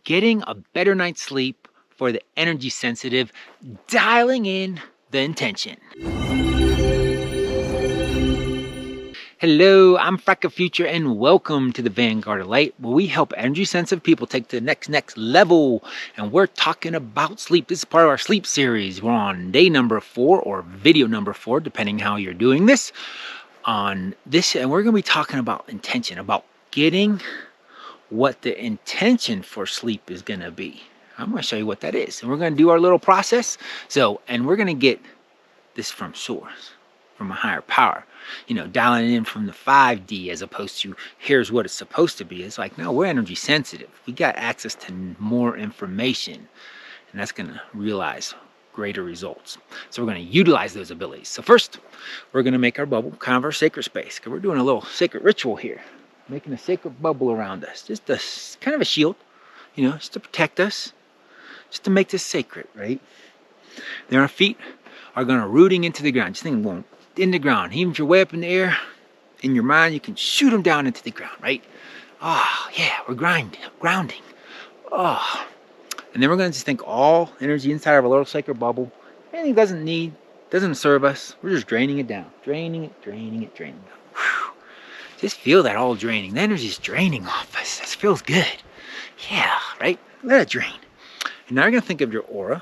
getting a better night's sleep for the energy sensitive, dialing in the intention. Hello, I'm Fracka Future and welcome to the Vanguard of Light, where we help energy sensitive people take to the next level. And we're talking about sleep. This is part of our sleep series. We're on day number 4 or video number 4, depending how you're doing this. On this, and we're going to be talking about intention, about getting what the intention for sleep is going to be. I'm going to show you what that is. And we're going to do our little process. And we're going to get this from source, from a higher power. You know, dialing in from the 5D as opposed to here's what it's supposed to be. It's like, no, we're energy sensitive. We got access to more information, and that's going to realize greater results. So we're going to utilize those abilities. So first, we're going to make our bubble kind of our sacred space, because we're doing a little sacred ritual here, making a sacred bubble around us, just a kind of a shield, you know, just to protect us, just to make this sacred, right? Then our feet are going to rooting into the ground. Just think, going in the ground. Even if you're way up in the air, in your mind, you can shoot them down into the ground, right? Oh, yeah, we're grounding. Oh. And then we're going to just think all energy inside of a little sacred bubble. Anything doesn't serve us. We're just draining it down. Draining it. Whew. Just feel that all draining. The energy is draining off us. This feels good. Yeah, right? Let it drain. And now you're going to think of your aura.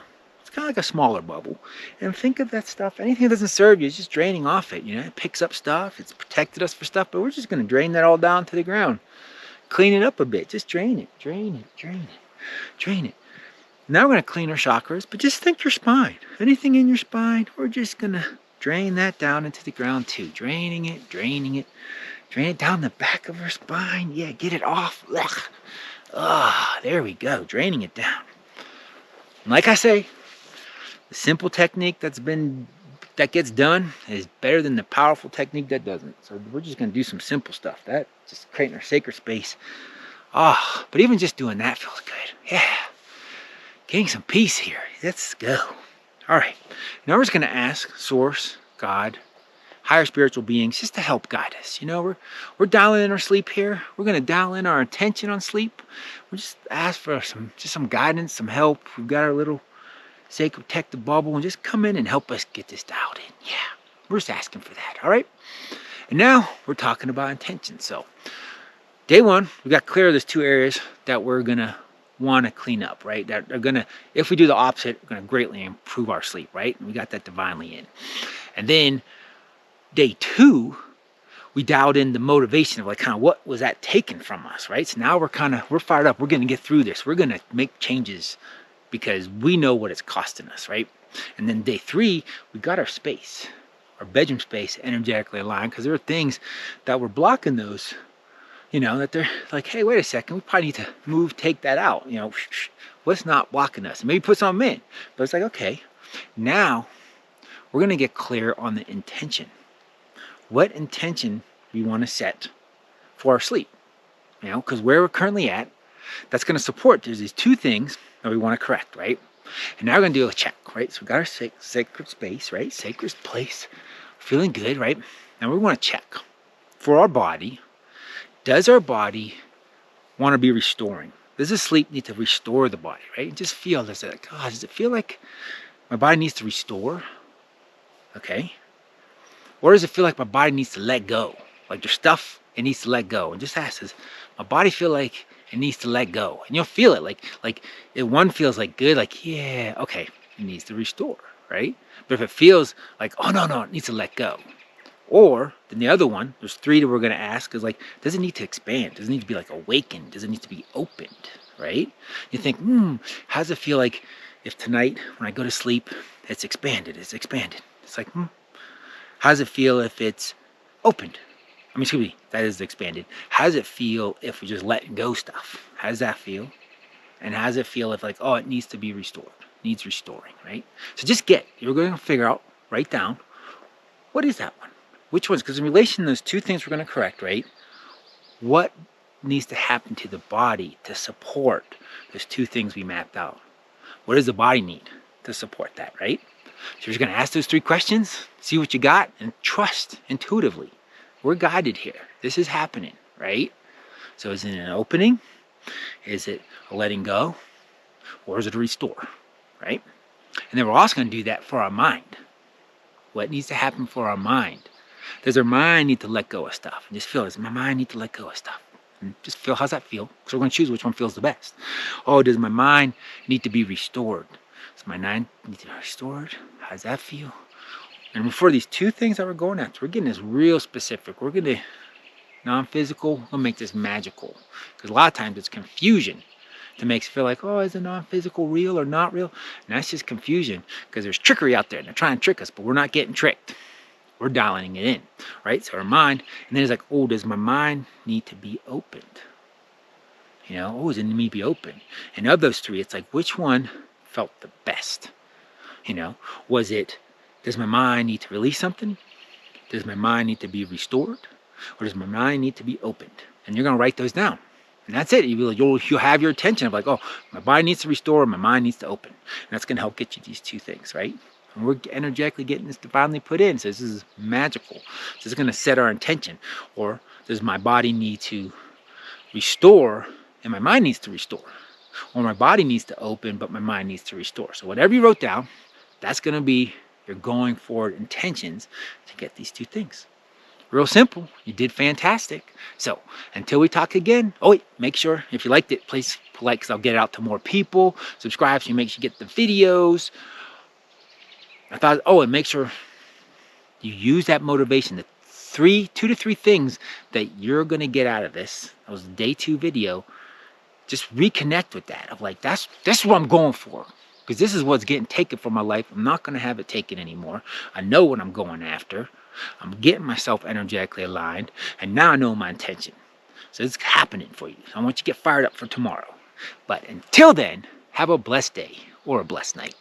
Kind of like a smaller bubble, and think of that stuff. Anything that doesn't serve you is just draining off it. You know, it picks up stuff. It's protected us for stuff, but we're just going to drain that all down to the ground. Clean it up a bit. Just drain it. Now we're going to clean our chakras, but just think your spine. Anything in your spine, we're just going to drain that down into the ground too. Draining it. Drain it down the back of our spine. Yeah, get it off. There we go. Draining it down. And like I say, the simple technique that gets done is better than the powerful technique that doesn't. So we're just going to do some simple stuff. That just creating our sacred space. But even just doing that feels good. Yeah. Getting some peace here. Let's go. All right. Now we're just going to ask Source, God, higher spiritual beings just to help guide us. You know, we're dialing in our sleep here. We're going to dial in our intention on sleep. We just ask for some guidance, some help. We've got our little sacred protective bubble, and just come in and help us get this dialed in. Yeah, we're just asking for that. All right. And now we're talking about intention. So day 1, we got clear of those 2 areas that we're going to want to clean up, right? That are going to, if we do the opposite, we're going to greatly improve our sleep, right? And we got that divinely in. And then day 2, we dialed in the motivation of like kind of what was that taken from us, right? So now we're fired up. We're going to get through this. We're going to make changes because we know what it's costing us, right? And then day 3, we got our space, our bedroom space energetically aligned, because there are things that were blocking those, you know, that they're like, hey, wait a second, we probably need to take that out. You know, what's not blocking us? And maybe put something in. But it's like, okay, now we're going to get clear on the intention. What intention we want to set for our sleep, you know, because where we're currently at, that's going to support. There's these 2 things that we want to correct, right? And now we're going to do a check, right? So we got our sacred space, right? Sacred place, feeling good, right? Now we want to check for our body. Does our body want to be restoring? Does the sleep need to restore the body, right? Just feel, does it feel like my body needs to restore? Okay. Or does it feel like my body needs to let go? Like there's stuff it needs to let go. And just ask, does my body feel like it needs to let go? And you'll feel it. Like if one feels like good, like, yeah, okay, it needs to restore, right? But if it feels like, oh, no, it needs to let go. Or then the other one, there's 3 that we're going to ask, is like, does it need to expand? Does it need to be like awakened? Does it need to be opened, right? You think, how does it feel like if tonight when I go to sleep, it's expanded? It's like, how does it feel if it's opened? I mean, excuse me, that is expanded. How does it feel if we just let go stuff? How does that feel? And how does it feel if like, oh, it needs to be restored? Needs restoring, right? So just you're going to figure out, write down, what is that one? Which ones? Because in relation to those 2 things we're going to correct, right? What needs to happen to the body to support those 2 things we mapped out? What does the body need to support that, right? So you're just going to ask those 3 questions, see what you got, and trust intuitively. We're guided here. This is happening, right? So is it an opening? Is it a letting go, or is it a restore, right? And then we're also going to do that for our mind. What needs to happen for our mind? Does our mind need to let go of stuff? And just feel, does my mind need to let go of stuff? And just feel, how's that feel? So we're going to choose which one feels the best. Oh, does my mind need to be restored? Does my mind need to be restored? How does that feel? And for these two things that we're going after, we're getting this real specific. We're going to non-physical, we'll make this magical. Because a lot of times it's confusion that makes it feel like, oh, is the non-physical real or not real? And that's just confusion, because there's trickery out there and they're trying to trick us, but we're not getting tricked. We're dialing it in, right? So our mind, and then it's like, oh, does my mind need to be opened? You know, oh, does it need to be open? And of those three, it's like, which one felt the best? You know, was it, does my mind need to release something? Does my mind need to be restored? Or does my mind need to be opened? And you're going to write those down. And that's it. You'll have your attention of like, oh, my body needs to restore, my mind needs to open. And that's going to help get you these two things, right? And we're energetically getting this divinely put in. So this is magical. So this is going to set our intention. Or does my body need to restore and my mind needs to restore? Or my body needs to open, but my mind needs to restore. So whatever you wrote down, that's going to be your going forward intentions to get these two things. Real simple. You did fantastic. So until we talk again, oh wait, make sure if you liked it, please like, because I'll get it out to more people. Subscribe so you make sure you get the videos. And make sure you use that motivation. The 2 to 3 things that you're going to get out of this. That was the day 2 video. Just reconnect with that. Of like, this is what I'm going for. Because this is what's getting taken from my life. I'm not going to have it taken anymore. I know what I'm going after. I'm getting myself energetically aligned. And now I know my intention. So it's happening for you. I want you to get fired up for tomorrow. But until then, have a blessed day or a blessed night.